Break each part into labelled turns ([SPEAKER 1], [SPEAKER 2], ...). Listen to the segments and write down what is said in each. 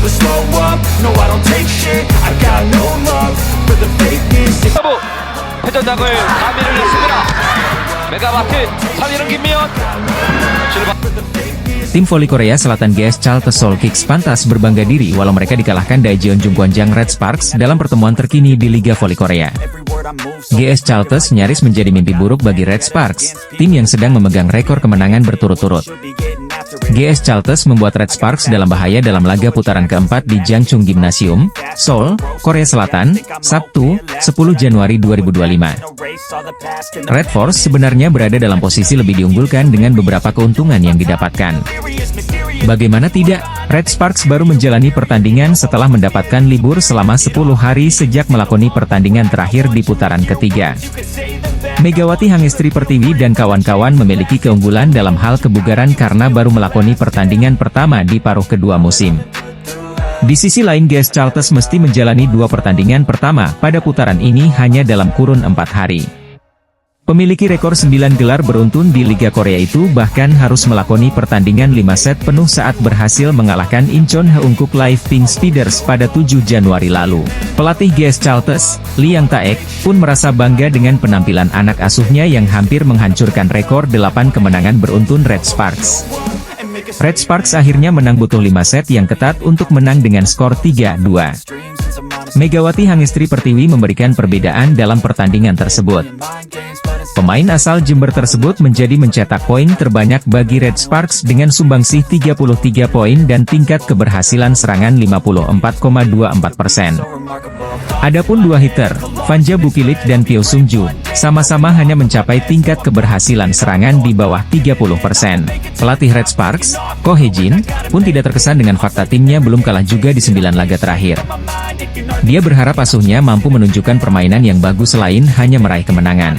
[SPEAKER 1] never slow up, no I don't take shit. I got no love for the fakeness.
[SPEAKER 2] 서브 회전장을 다 밀어냈습니다. 메가와트 살리는 김미연 출발.
[SPEAKER 3] Tim voli Korea Selatan GS Chalters Seoul Kicks pantas berbangga diri walau mereka dikalahkan Daejeon Jungkwanjang Red Sparks dalam pertemuan terkini di Liga Voli Korea. GS Chalters nyaris menjadi mimpi buruk bagi Red Sparks, tim yang sedang memegang rekor kemenangan berturut-turut. GS Chalters membuat Red Sparks dalam bahaya dalam laga putaran keempat di Jangchung Gymnasium, Seoul, Korea Selatan, Sabtu, 10 Januari 2025. Red Force sebenarnya berada dalam posisi lebih diunggulkan dengan beberapa keuntungan yang didapatkan. Bagaimana tidak, Red Sparks baru menjalani pertandingan setelah mendapatkan libur selama 10 hari sejak melakoni pertandingan terakhir di putaran ketiga. Megawati Hangestri Pertiwi dan kawan-kawan memiliki keunggulan dalam hal kebugaran karena baru melakoni pertandingan pertama di paruh kedua musim. Di sisi lain GS Chalters mesti menjalani 2 pertandingan pertama pada putaran ini hanya dalam kurun 4 hari. Pemiliki rekor 9 gelar beruntun di Liga Korea itu bahkan harus melakoni pertandingan 5 set penuh saat berhasil mengalahkan Incheon Heungkuk Live Pink Speeders pada 7 Januari lalu. Pelatih GS Chalters, Lee Yang Taek, pun merasa bangga dengan penampilan anak asuhnya yang hampir menghancurkan rekor 8 kemenangan beruntun Red Sparks. Red Sparks akhirnya menang butuh 5 set yang ketat untuk menang dengan skor 3-2. Megawati Hangestri Pertiwi memberikan perbedaan dalam pertandingan tersebut. Pemain asal Jember tersebut mencetak poin terbanyak bagi Red Sparks dengan sumbangsih 33 poin dan tingkat keberhasilan serangan 54,24%. Adapun 2 hitter, Vanja Bukilik dan Pyo Sungju, sama-sama hanya mencapai tingkat keberhasilan serangan di bawah 30%. Pelatih Red Sparks, Ko Hye-jin, pun tidak terkesan dengan fakta timnya belum kalah juga di 9 laga terakhir. Dia berharap asuhnya mampu menunjukkan permainan yang bagus selain hanya meraih kemenangan.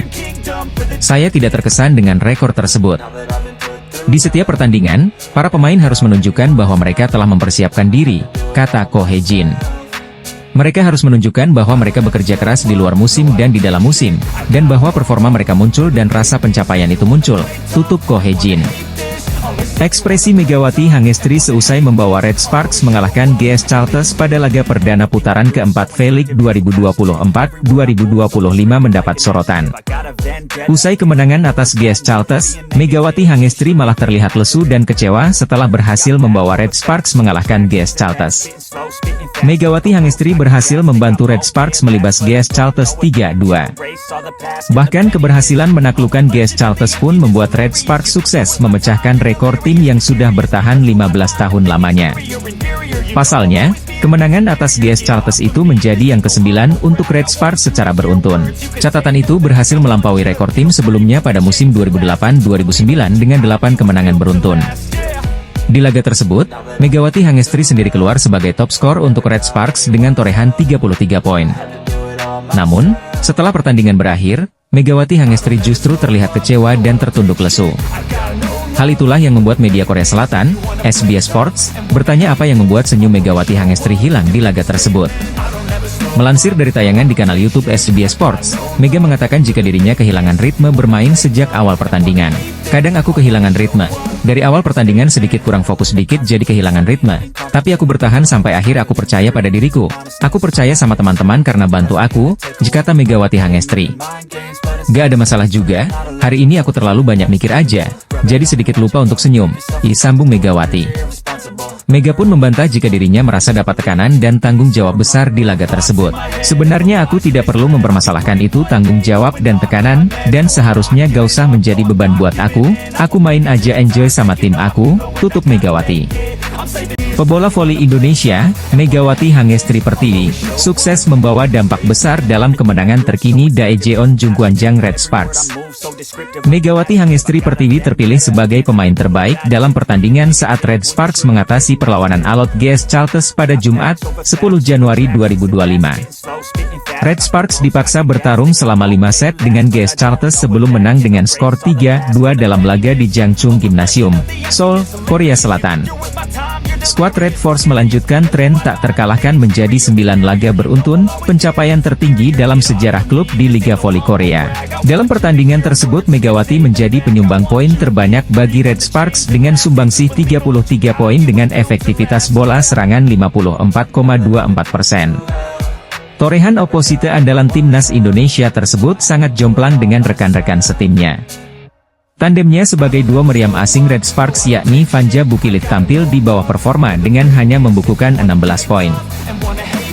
[SPEAKER 3] Saya tidak terkesan dengan rekor tersebut. Di setiap pertandingan, para pemain harus menunjukkan bahwa mereka telah mempersiapkan diri, kata Ko Hye-jin. Mereka harus menunjukkan bahwa mereka bekerja keras di luar musim dan di dalam musim, dan bahwa performa mereka muncul dan rasa pencapaian itu muncul, tutup Ko Hye-jin. Ekspresi Megawati Hangestri seusai membawa Red Sparks mengalahkan GS Chalters pada laga perdana putaran keempat V-League 2024-2025 mendapat sorotan. Usai kemenangan atas GS Chalters, Megawati Hangestri malah terlihat lesu dan kecewa setelah berhasil membawa Red Sparks mengalahkan GS Chalters. Megawati Hangestri berhasil membantu Red Sparks melibas GS Chalters 3-2. Bahkan keberhasilan menaklukkan GS Chalters pun membuat Red Sparks sukses memecahkan rekor tim yang sudah bertahan 15 tahun lamanya. Pasalnya, kemenangan atas GS Chalters itu menjadi yang ke-9 untuk Red Sparks secara beruntun. Catatan itu berhasil melampaui rekor tim sebelumnya pada musim 2008-2009 dengan 8 kemenangan beruntun. Di laga tersebut, Megawati Hangestri sendiri keluar sebagai top skor untuk Red Sparks dengan torehan 33 poin. Namun, setelah pertandingan berakhir, Megawati Hangestri justru terlihat kecewa dan tertunduk lesu. Hal itulah yang membuat media Korea Selatan, SBS Sports, bertanya apa yang membuat senyum Megawati Hangestri hilang di laga tersebut. Melansir dari tayangan di kanal YouTube SBS Sports, Mega mengatakan jika dirinya kehilangan ritme bermain sejak awal pertandingan. Kadang aku kehilangan ritme. Dari awal pertandingan sedikit kurang fokus sedikit jadi kehilangan ritme. Tapi aku bertahan sampai akhir aku percaya pada diriku. Aku percaya sama teman-teman karena bantu aku, kata Megawati Hangestri. Gak ada masalah juga, hari ini aku terlalu banyak mikir aja, jadi sedikit lupa untuk senyum, sambung Megawati. Mega pun membantah jika dirinya merasa dapat tekanan dan tanggung jawab besar di laga tersebut. Sebenarnya aku tidak perlu mempermasalahkan itu tanggung jawab dan tekanan, dan seharusnya gak usah menjadi beban buat aku main aja enjoy sama tim aku, tutup Megawati. Pebola voli Indonesia, Megawati Hangestri Pertiwi, sukses membawa dampak besar dalam kemenangan terkini Daejeon Jungkwanjang Red Sparks. Megawati Hangestri Pertiwi terpilih sebagai pemain terbaik dalam pertandingan saat Red Sparks mengatasi perlawanan alot GS Chalters pada Jumat, 10 Januari 2025. Red Sparks dipaksa bertarung selama 5 set dengan GS Chalters sebelum menang dengan skor 3-2 dalam laga di Jangchung Gymnasium, Seoul, Korea Selatan. Skuad Red Force melanjutkan tren tak terkalahkan menjadi 9 laga beruntun, pencapaian tertinggi dalam sejarah klub di Liga Voli Korea. Dalam pertandingan tersebut Megawati menjadi penyumbang poin terbanyak bagi Red Sparks dengan sumbangsih 33 poin dengan efektivitas bola serangan 54,24%. Torehan oposite andalan timnas Indonesia tersebut sangat jomplang dengan rekan-rekan setimnya. Tandemnya sebagai dua meriam asing Red Sparks yakni Vanja Bukilit tampil di bawah performa dengan hanya membukukan 16 poin.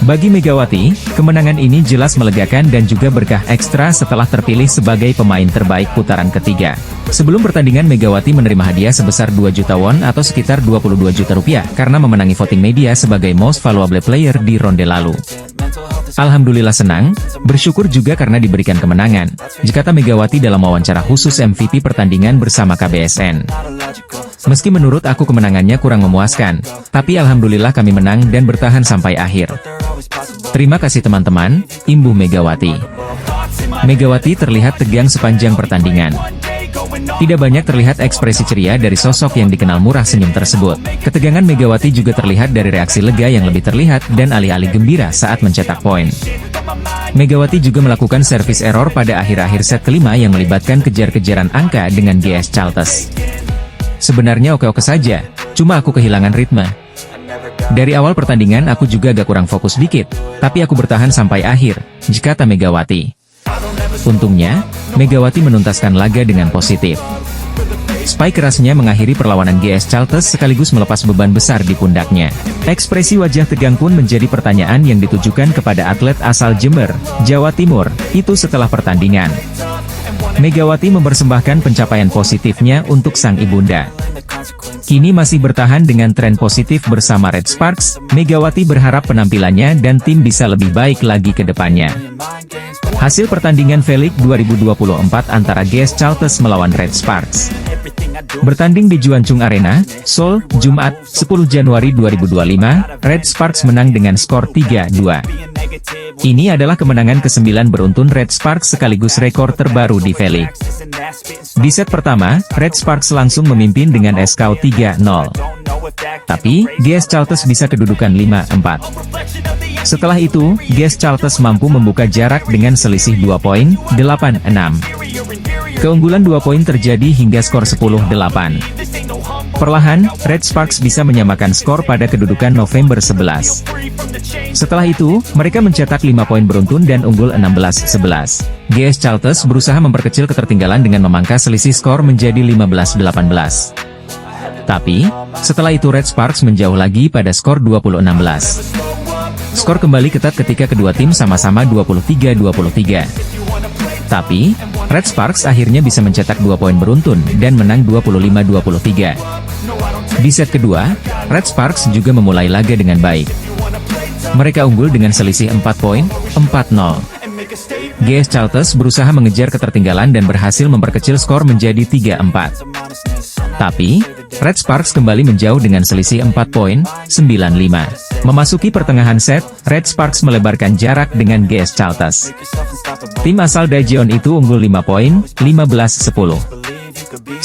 [SPEAKER 3] Bagi Megawati, kemenangan ini jelas melegakan dan juga berkah ekstra setelah terpilih sebagai pemain terbaik putaran ketiga. Sebelum pertandingan Megawati menerima hadiah sebesar 2 juta won atau sekitar 22 juta rupiah karena memenangi voting media sebagai Most Valuable Player di ronde lalu. Alhamdulillah senang, bersyukur juga karena diberikan kemenangan, kata Megawati dalam wawancara khusus MVP pertandingan bersama KBSN. Meski menurut aku kemenangannya kurang memuaskan, tapi alhamdulillah kami menang dan bertahan sampai akhir. Terima kasih teman-teman, imbuh Megawati. Megawati terlihat tegang sepanjang pertandingan. Tidak banyak terlihat ekspresi ceria dari sosok yang dikenal murah senyum tersebut. Ketegangan Megawati juga terlihat dari reaksi lega yang lebih terlihat dan alih-alih gembira saat mencetak poin. Megawati juga melakukan service error pada akhir-akhir set kelima yang melibatkan kejar-kejaran angka dengan GS Chaltes. Sebenarnya oke-oke saja, cuma aku kehilangan ritme. Dari awal pertandingan aku juga agak kurang fokus dikit, tapi aku bertahan sampai akhir, kata Megawati. Untungnya, Megawati menuntaskan laga dengan positif. Spike kerasnya mengakhiri perlawanan GS Chaltes sekaligus melepas beban besar di pundaknya. Ekspresi wajah tegang pun menjadi pertanyaan yang ditujukan kepada atlet asal Jember, Jawa Timur, itu setelah pertandingan. Megawati mempersembahkan pencapaian positifnya untuk sang ibunda. Kini masih bertahan dengan tren positif bersama Red Sparks, Megawati berharap penampilannya dan tim bisa lebih baik lagi ke depannya. Hasil pertandingan V-League 2024 antara GS Chaltes melawan Red Sparks. Bertanding di Juanchung Arena, Seoul, Jumat, 10 Januari 2025, Red Sparks menang dengan skor 3-2. Ini adalah kemenangan ke-9 beruntun Red Sparks sekaligus rekor terbaru di V-League. Di set pertama, Red Sparks langsung memimpin dengan skor 3-0. Tapi, GS Chaltes bisa kedudukan 5-4. Setelah itu, GS Chaltes mampu membuka jarak dengan selisih 2 poin, 8-6. Keunggulan 2 poin terjadi hingga skor 10-8. Perlahan, Red Sparks bisa menyamakan skor pada kedudukan November 11. Setelah itu, mereka mencetak 5 poin beruntun dan unggul 16-11. GS Chaltes berusaha memperkecil ketertinggalan dengan memangkas selisih skor menjadi 15-18. Tapi, setelah itu Red Sparks menjauh lagi pada skor 20-16. Skor kembali ketat ketika kedua tim sama-sama 23-23. Tapi, Red Sparks akhirnya bisa mencetak 2 poin beruntun dan menang 25-23. Di set kedua, Red Sparks juga memulai laga dengan baik. Mereka unggul dengan selisih 4 poin, 4-0. GS Chaltes berusaha mengejar ketertinggalan dan berhasil memperkecil skor menjadi 3-4. Tapi, Red Sparks kembali menjauh dengan selisih 4 poin, 9-5. Memasuki pertengahan set, Red Sparks melebarkan jarak dengan GS Chaltes. Tim asal Daejeon itu unggul 5 poin, 15-10.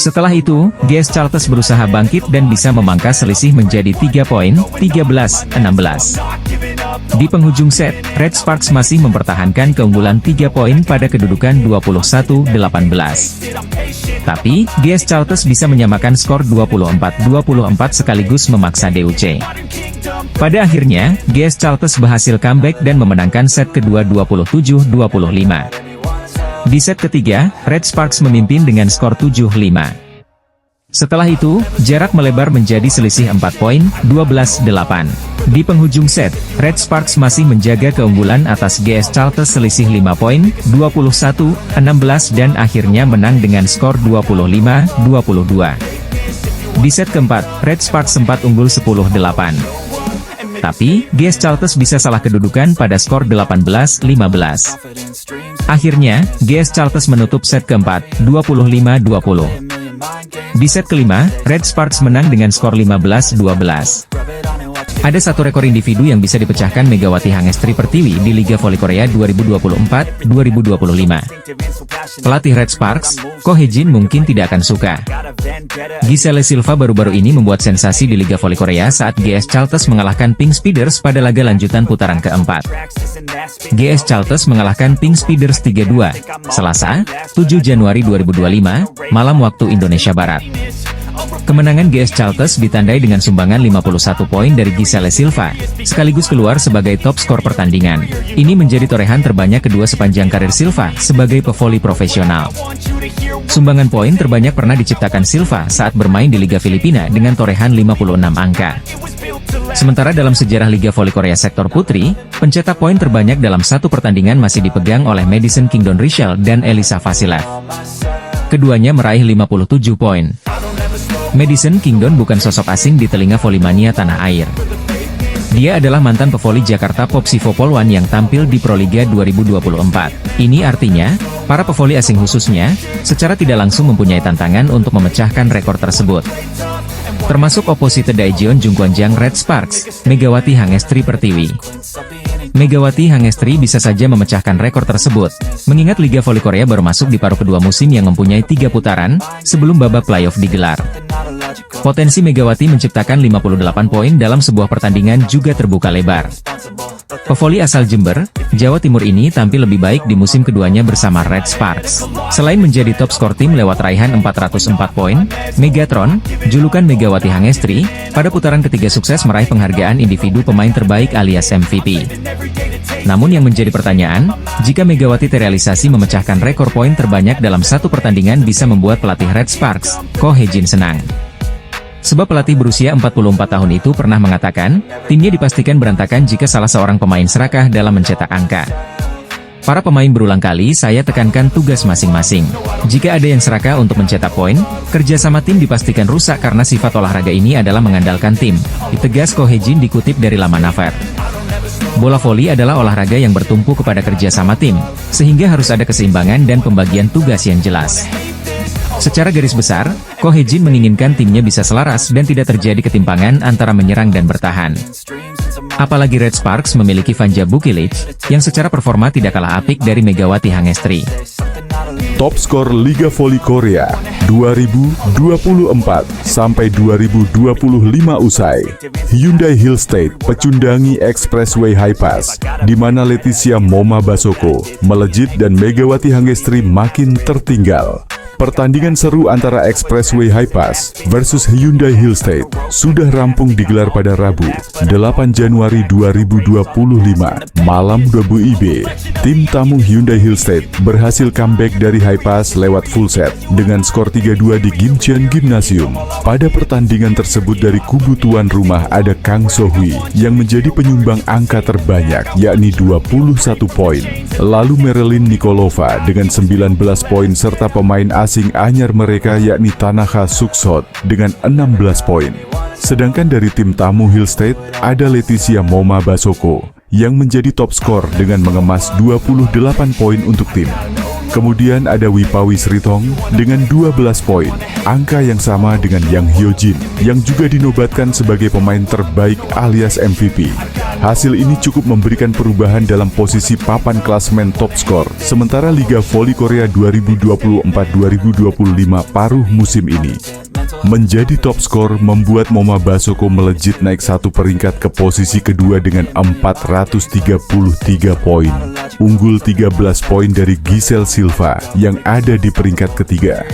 [SPEAKER 3] Setelah itu, GS Chaltes berusaha bangkit dan bisa memangkas selisih menjadi 3 poin, 13-16. Di penghujung set, Red Sparks masih mempertahankan keunggulan 3 poin pada kedudukan 21-18. Tapi, GS Chaltes bisa menyamakan skor 24-24 sekaligus memaksa DUC. Pada akhirnya, GS Chaltes berhasil comeback dan memenangkan set kedua 27-25. Di set ketiga, Red Sparks memimpin dengan skor 7-5. Setelah itu, jarak melebar menjadi selisih 4 poin, 12-8. Di penghujung set, Red Sparks masih menjaga keunggulan atas GS Chaltes selisih 5 poin, 21-16 dan akhirnya menang dengan skor 25-22. Di set keempat, Red Sparks sempat unggul 10-8. Tapi, GS Chaltes bisa salah kedudukan pada skor 18-15. Akhirnya, GS Chaltes menutup set keempat, 25-20. Di set kelima, Red Sparks menang dengan skor 15-12. Ada satu rekor individu yang bisa dipecahkan Megawati Hangestri Pertiwi di Liga Voli Korea 2024-2025. Pelatih Red Sparks, Ko Hye-jin mungkin tidak akan suka. Giselle Silva baru-baru ini membuat sensasi di Liga Voli Korea saat GS Chalters mengalahkan Pink Speeders pada laga lanjutan putaran keempat. GS Chalters mengalahkan Pink Speeders 3-2, Selasa, 7 Januari 2025, malam waktu Indonesia Barat. Kemenangan GS Chalters ditandai dengan sumbangan 51 poin dari Giselle Silva, sekaligus keluar sebagai top skor pertandingan. Ini menjadi torehan terbanyak kedua sepanjang karir Silva sebagai pevoli profesional. Sumbangan poin terbanyak pernah diciptakan Silva saat bermain di Liga Filipina dengan torehan 56 angka. Sementara dalam sejarah Liga Voli Korea sektor putri, pencetak poin terbanyak dalam satu pertandingan masih dipegang oleh Madison Kingdon Richel dan Elisa Vasilev. Keduanya meraih 57 poin. Madison Kingdon bukan sosok asing di telinga volimania tanah air. Dia adalah mantan pevoli Jakarta Popsivo Polwan yang tampil di Proliga 2024. Ini artinya, para pevoli asing khususnya, secara tidak langsung mempunyai tantangan untuk memecahkan rekor tersebut. Termasuk oposite Daejeon Jungkwanjang Red Sparks, Megawati Hangestri Pertiwi. Megawati Hangestri bisa saja memecahkan rekor tersebut, mengingat Liga Voli Korea baru masuk di paruh kedua musim yang mempunyai 3 putaran, sebelum babak playoff digelar. Potensi Megawati menciptakan 58 poin dalam sebuah pertandingan juga terbuka lebar. Pevoli asal Jember, Jawa Timur ini tampil lebih baik di musim keduanya bersama Red Sparks. Selain menjadi top skor tim lewat raihan 404 poin, Megatron, julukan Megawati Hangestri, pada putaran ketiga sukses meraih penghargaan individu pemain terbaik alias MVP. Namun yang menjadi pertanyaan, jika Megawati terrealisasi memecahkan rekor poin terbanyak dalam satu pertandingan bisa membuat pelatih Red Sparks, Ko Hye-jin senang. Sebab pelatih berusia 44 tahun itu pernah mengatakan, timnya dipastikan berantakan jika salah seorang pemain serakah dalam mencetak angka. Para pemain berulang kali saya tekankan tugas masing-masing. Jika ada yang serakah untuk mencetak poin, kerjasama tim dipastikan rusak karena sifat olahraga ini adalah mengandalkan tim, ditegas Ko Hye-jin dikutip dari laman Naver. Bola voli adalah olahraga yang bertumpu kepada kerjasama tim, sehingga harus ada keseimbangan dan pembagian tugas yang jelas. Secara garis besar, Ko Hye-jin menginginkan timnya bisa selaras dan tidak terjadi ketimpangan antara menyerang dan bertahan. Apalagi Red Sparks memiliki Vanja Bukilic, yang secara performa tidak kalah apik dari Megawati Hangestri.
[SPEAKER 4] Top skor Liga Voli Korea 2024 sampai 2025 usai. Hyundai Hill State pecundangi Expressway High Pass, di mana Leticia Moma Basoko melejit dan Megawati Hangestri makin tertinggal. Pertandingan seru antara Expressway High Pass versus Hyundai Hill State sudah rampung digelar pada Rabu, 8 Januari 2025, malam WIB. Tim tamu Hyundai Hill State berhasil comeback dari High Pass lewat full set dengan skor 3-2 di Gimcheon Gymnasium. Pada pertandingan tersebut dari kubu tuan rumah ada Kang So-hui yang menjadi penyumbang angka terbanyak, yakni 21 poin. Lalu Marilyn Nikolova dengan 19 poin serta pemain asing anyar mereka yakni Tanaka Suksot dengan 16 poin. Sedangkan dari tim tamu Hill State ada Leticia Moma Basoko yang menjadi top skor dengan mengemas 28 poin untuk tim. Kemudian ada Wipawi Sritong dengan 12 poin, angka yang sama dengan Yang Hyojin yang juga dinobatkan sebagai pemain terbaik alias MVP. Hasil ini cukup memberikan perubahan dalam posisi papan klasemen top skor, sementara Liga Voli Korea 2024-2025 paruh musim ini. Menjadi top skor membuat Moma Basoko melejit naik satu peringkat ke posisi kedua dengan 433 poin. Unggul 13 poin dari Giselle Silva yang ada di peringkat ketiga.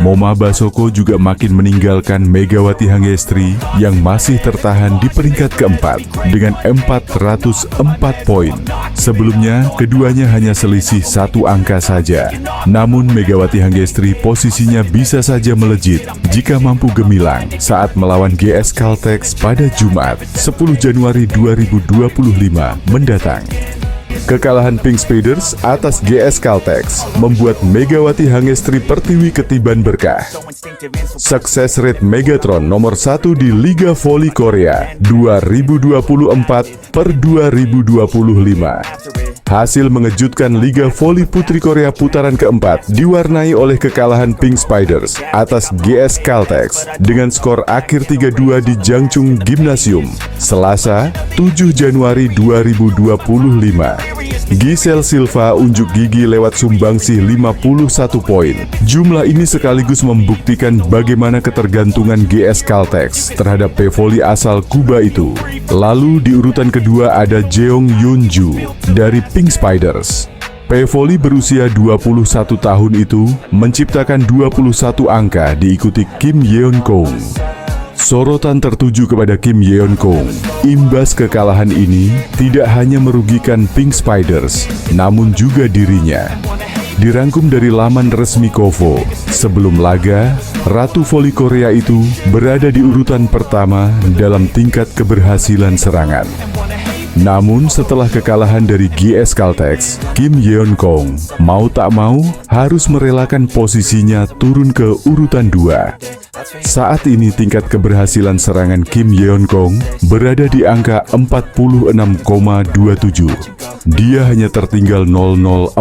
[SPEAKER 4] Moma Basoko juga makin meninggalkan Megawati Hangestri yang masih tertahan di peringkat keempat dengan 404 poin. Sebelumnya, keduanya hanya selisih satu angka saja. Namun Megawati Hangestri posisinya bisa saja melejit jika mampu gemilang saat melawan GS Caltex pada Jumat, 10 Januari 2025 mendatang. Kekalahan Pink Speeders atas GS Caltex membuat Megawati Hangestri Pertiwi ketiban berkah. Sukses rate Megatron nomor 1 di Liga Voli Korea 2024/2025. Hasil mengejutkan Liga Voli Putri Korea putaran keempat diwarnai oleh kekalahan Pink Spiders atas GS Caltex dengan skor akhir 3-2 di Jangchung Gymnasium, Selasa, 7 Januari 2025. Giselle Silva unjuk gigi lewat sumbangsih 51 poin. Jumlah ini sekaligus membuktikan bagaimana ketergantungan GS Caltex terhadap pevoli asal Kuba itu. Lalu di urutan kedua ada Jeong Yunju dari Pink Spiders. Pevoli berusia 21 tahun itu menciptakan 21 angka diikuti Kim Yeon Kong. Sorotan tertuju kepada Kim Yeon Kong. Imbas kekalahan ini tidak hanya merugikan Pink Spiders, namun juga dirinya. Dirangkum dari laman resmi KOVO, sebelum laga, Ratu Voli Korea itu berada di urutan pertama dalam tingkat keberhasilan serangan. Namun setelah kekalahan dari GS Caltex, Kim Yeon Kong mau tak mau harus merelakan posisinya turun ke urutan 2. Saat ini tingkat keberhasilan serangan Kim Yeon Kong berada di angka 46,27. Dia hanya tertinggal 0049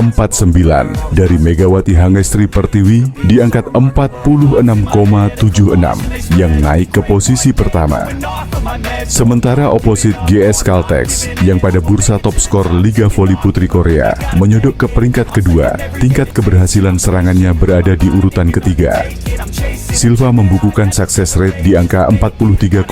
[SPEAKER 4] dari Megawati Hangestri Pertiwi di angka 46,76 yang naik ke posisi pertama. Sementara oposit GS Caltex yang pada bursa top skor Liga Voli Putri Korea menyodok ke peringkat kedua, tingkat keberhasilan serangannya berada di urutan ketiga. Silva membukukan sukses rate di angka 43,05,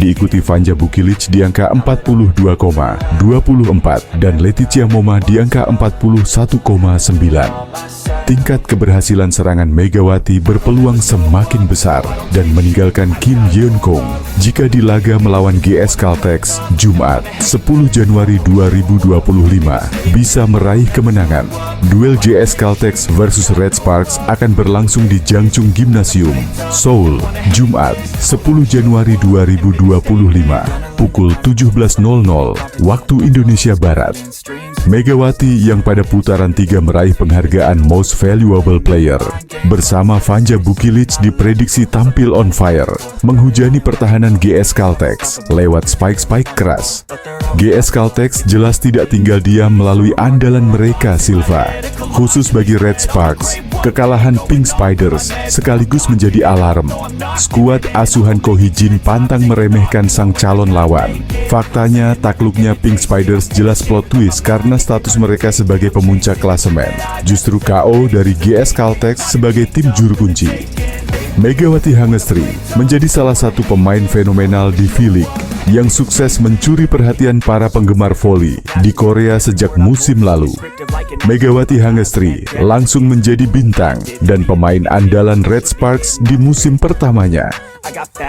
[SPEAKER 4] diikuti Vanja Bukilic di angka 42,24 dan Leticia Moma di angka 41,9. Tingkat keberhasilan serangan Megawati berpeluang semakin besar dan meninggalkan Kim Yeon Kong jika di laga melawan GS Caltex Jumat 10 Januari 2025 bisa meraih kemenangan. Duel GS Caltex versus Red Sparks akan berlangsung di Jangchung Gymnasium, Seoul, Jumat 10 Januari 2025 pukul 17.00 waktu Indonesia Barat. Megawati yang pada putaran 3 meraih penghargaan Most Valuable Player bersama Vanja Bukilic diprediksi tampil on fire, menghujani pertahanan GS Caltex lewat spike-spike keras. GS Caltex jelas tidak tinggal diam melalui andalan mereka Silva. Khusus bagi Red Sparks, kekalahan Pink Spiders sekaligus menjadi alarm. Skuad asuhan Ko Hee-jin pantang meremehkan sang calon lawan. Faktanya, takluknya Pink Spiders jelas plot twist karena status mereka sebagai pemuncak klasemen. Justru KO dari GS Caltex sebagai tim juru kunci. Megawati Hangestri menjadi salah satu pemain fenomenal di V-League yang sukses mencuri perhatian para penggemar voli di Korea sejak musim lalu. Megawati Hangestri langsung menjadi bintang dan pemain andalan Red Sparks di musim pertamanya.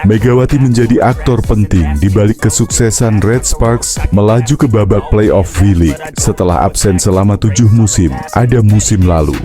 [SPEAKER 4] Megawati menjadi aktor penting di balik kesuksesan Red Sparks melaju ke babak playoff V-League setelah absen selama 7 musim, ada musim lalu.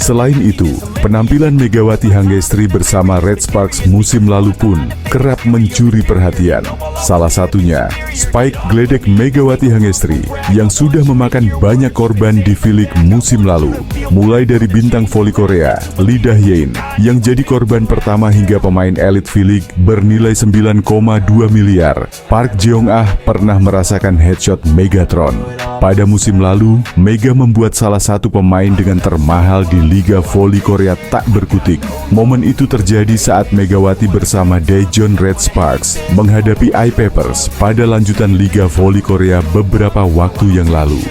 [SPEAKER 4] Selain itu, penampilan Megawati Hangestri bersama Red Sparks musim lalu pun kerap mencuri perhatian. Salah satunya, Spike geledek Megawati Hangestri yang sudah memakan banyak korban di V-League musim lalu. Mulai dari bintang voli Korea, Lee Dah-yeon, yang jadi korban pertama hingga pemain elit V-League bernilai 9,2 miliar. Park Jeong-ah pernah merasakan headshot Megatron. Pada musim lalu, Mega membuat salah satu pemain dengan termahal di Liga Voli Korea tak berkutik. Momen itu terjadi saat Megawati bersama Daejeon Red Sparks menghadapi I-Papers pada lanjutan Liga Voli Korea beberapa waktu yang lalu.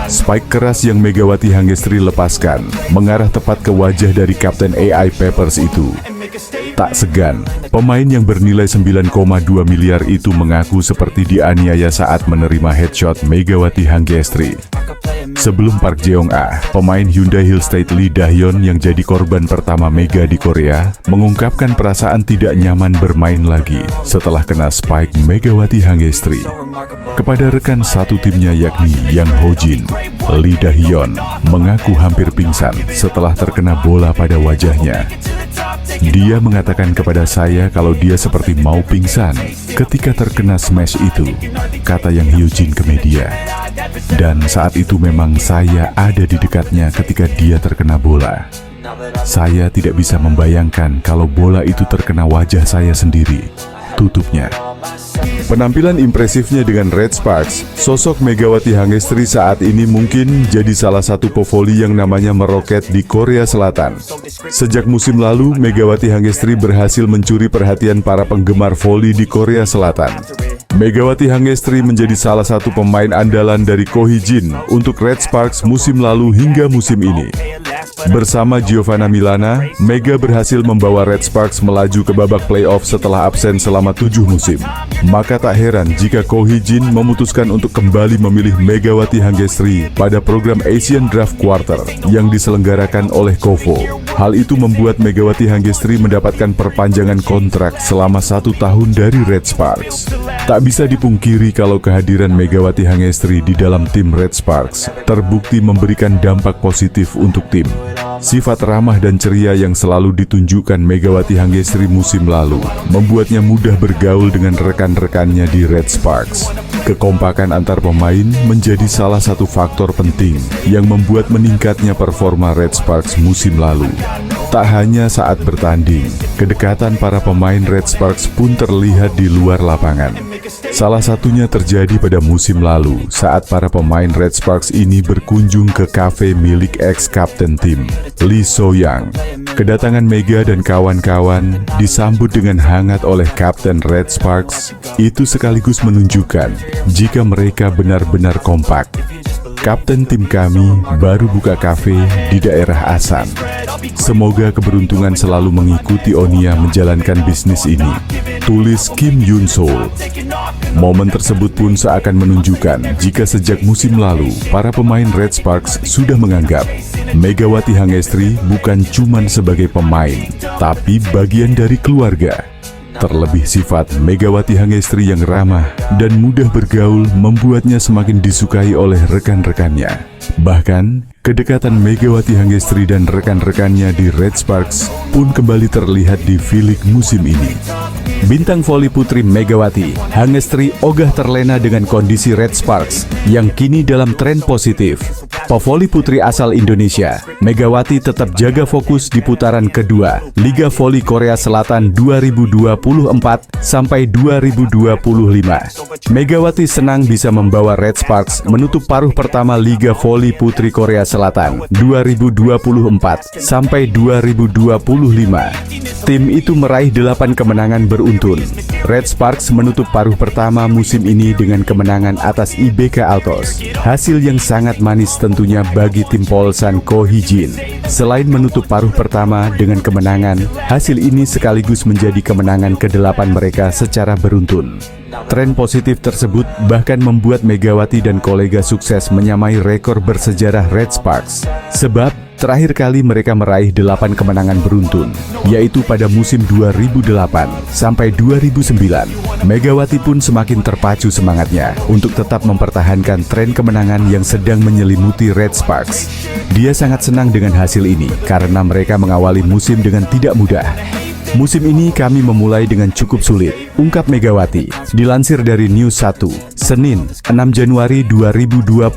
[SPEAKER 4] Spike keras yang Megawati Hangestri lepaskan mengarah tepat ke wajah dari kapten AI Papers itu. Tak segan, pemain yang bernilai 9,2 miliar itu mengaku seperti dianiaya saat menerima headshot Megawati Hangestri. Sebelum Park Jeong-ah, pemain Hyundai Hill State Lee Dah-yeon yang jadi korban pertama Mega di Korea, mengungkapkan perasaan tidak nyaman bermain lagi setelah kena spike Megawati Hangestri. Kepada rekan satu timnya yakni Yang Ho-jin, Lee Dah-yeon mengaku hampir pingsan setelah terkena bola pada wajahnya. Dia mengatakan kepada saya kalau dia seperti mau pingsan ketika terkena smash itu, kata Yang Hyojin ke media. Dan saat itu memang saya ada di dekatnya ketika dia terkena bola. Saya tidak bisa membayangkan kalau bola itu terkena wajah saya sendiri, tutupnya. Penampilan impresifnya dengan Red Sparks, sosok Megawati Hangestri saat ini mungkin jadi salah satu pevoli yang namanya meroket di Korea Selatan. Sejak musim lalu, Megawati Hangestri berhasil mencuri perhatian para penggemar voli di Korea Selatan. Megawati Hangestri menjadi salah satu pemain andalan dari Ko Hee-jin untuk Red Sparks musim lalu hingga musim ini. Bersama Giovanna Milana, Mega berhasil membawa Red Sparks melaju ke babak playoff setelah absen selama 7 musim. Maka tak heran jika Ko Hee-jin memutuskan untuk kembali memilih Megawati Hangestri pada program Asian Draft Quarter yang diselenggarakan oleh KOFO. Hal itu membuat Megawati Hangestri mendapatkan perpanjangan kontrak selama 1 tahun dari Red Sparks. Tak bisa dipungkiri kalau kehadiran Megawati Hangestri di dalam tim Red Sparks terbukti memberikan dampak positif untuk tim. Sifat ramah dan ceria yang selalu ditunjukkan Megawati Hangestri musim lalu membuatnya mudah bergaul dengan rekan-rekannya di Red Sparks. Kekompakan antar pemain menjadi salah satu faktor penting yang membuat meningkatnya performa Red Sparks musim lalu. Tak hanya saat bertanding, kedekatan para pemain Red Sparks pun terlihat di luar lapangan. Salah satunya terjadi pada musim lalu saat para pemain Red Sparks ini berkunjung ke kafe milik ex-kapten tim, Lee So-young. Kedatangan Mega dan kawan-kawan disambut dengan hangat oleh Kapten Red Sparks. Itu sekaligus menunjukkan jika mereka benar-benar kompak. Kapten tim kami baru buka kafe di daerah Asan. Semoga keberuntungan selalu mengikuti Onia menjalankan bisnis ini, tulis Kim Yoon Sol. Momen tersebut pun seakan menunjukkan jika sejak musim lalu, para pemain Red Sparks sudah menganggap Megawati Hangestri bukan cuma sebagai pemain, tapi bagian dari keluarga. Terlebih sifat Megawati Hangestri yang ramah dan mudah bergaul membuatnya semakin disukai oleh rekan-rekannya. Bahkan, kedekatan Megawati Hangestri dan rekan-rekannya di Red Sparks pun kembali terlihat di V-League musim ini. Bintang voli putri Megawati Hangestri ogah terlena dengan kondisi Red Sparks yang kini dalam tren positif. Pevoli putri asal Indonesia, Megawati tetap jaga fokus di putaran kedua Liga Voli Korea Selatan 2024 sampai 2025. Megawati senang bisa membawa Red Sparks menutup paruh pertama Liga Voli Putri Korea Selatan 2024 sampai 2025. Tim itu meraih 8 kemenangan beruntun. Red Sparks menutup paruh pertama musim ini dengan kemenangan atas IBK Altos. Hasil yang sangat manis tentunya bagi tim Polsan Ko Hee-jin. Selain menutup paruh pertama dengan kemenangan, hasil ini sekaligus menjadi kemenangan ke-8 mereka secara beruntun. Tren positif tersebut bahkan membuat Megawati dan kolega sukses menyamai rekor bersejarah Red Sparks. Sebab, terakhir kali mereka meraih 8 kemenangan beruntun, yaitu pada musim 2008 sampai 2009. Megawati pun semakin terpacu semangatnya untuk tetap mempertahankan tren kemenangan yang sedang menyelimuti Red Sparks. Dia sangat senang dengan hasil ini karena mereka mengawali musim dengan tidak mudah. Musim ini kami memulai dengan cukup sulit, ungkap Megawati. Dilansir dari News 1, Senin, 6 Januari 2025.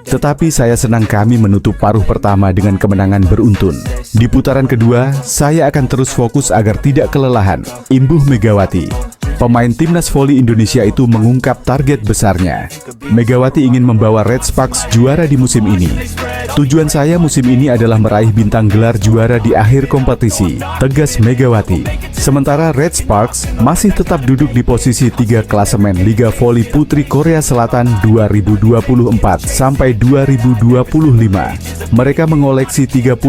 [SPEAKER 4] Tetapi saya senang kami menutup paruh pertama dengan kemenangan beruntun. Di putaran kedua, saya akan terus fokus agar tidak kelelahan, imbuh Megawati. Pemain timnas voli Indonesia itu mengungkap target besarnya. Megawati ingin membawa Red Sparks juara di musim ini. Tujuan saya musim ini adalah meraih bintang gelar juara di akhir kompetisi, tegas Megawati. Sementara Red Sparks masih tetap duduk di posisi 3 klasemen Liga Voli Putri Korea Selatan 2024 sampai 2025. Mereka mengoleksi 34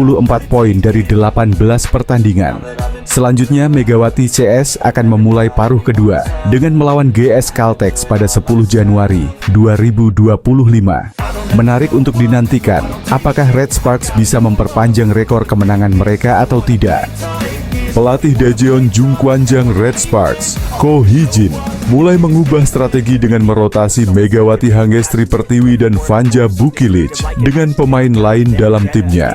[SPEAKER 4] poin dari 18 pertandingan. Selanjutnya, Megawati CS akan memulai paruh kedua dengan melawan GS Caltex pada 10 Januari 2025. Menarik untuk dinantikan, apakah Red Sparks bisa memperpanjang rekor kemenangan mereka atau tidak. Pelatih Daejeon Jungkwanjang Red Sparks, Ko Hee-jin, mulai mengubah strategi dengan merotasi Megawati Hangestri Pertiwi dan Vanja Bukilic dengan pemain lain dalam timnya.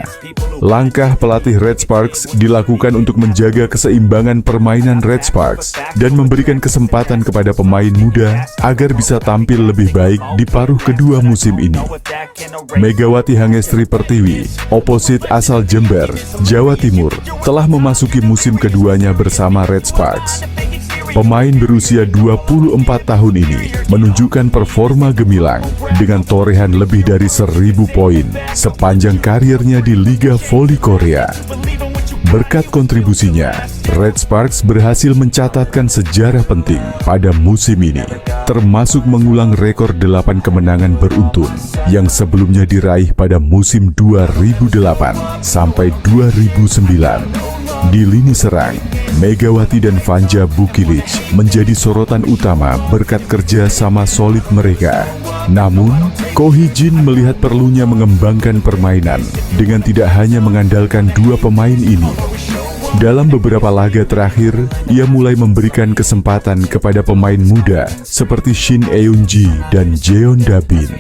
[SPEAKER 4] Langkah pelatih Red Sparks dilakukan untuk menjaga keseimbangan permainan Red Sparks dan memberikan kesempatan kepada pemain muda agar bisa tampil lebih baik di paruh kedua musim ini. Megawati Hangestri Pertiwi, oposit asal Jember, Jawa Timur, telah memasuki musim keduanya bersama Red Sparks. Pemain berusia 24 tahun ini menunjukkan performa gemilang dengan torehan lebih dari 1.000 poin sepanjang karirnya di Liga Voli Korea. Berkat kontribusinya, Red Sparks berhasil mencatatkan sejarah penting pada musim ini, termasuk mengulang rekor 8 kemenangan beruntun yang sebelumnya diraih pada musim 2008 sampai 2009. Di lini serang, Megawati dan Vanja Bukilic menjadi sorotan utama berkat kerja sama solid mereka. Namun, Ko Hee-jin melihat perlunya mengembangkan permainan dengan tidak hanya mengandalkan dua pemain ini. Dalam beberapa laga terakhir, ia mulai memberikan kesempatan kepada pemain muda seperti Shin Eun-ji dan Jeon Da-bin.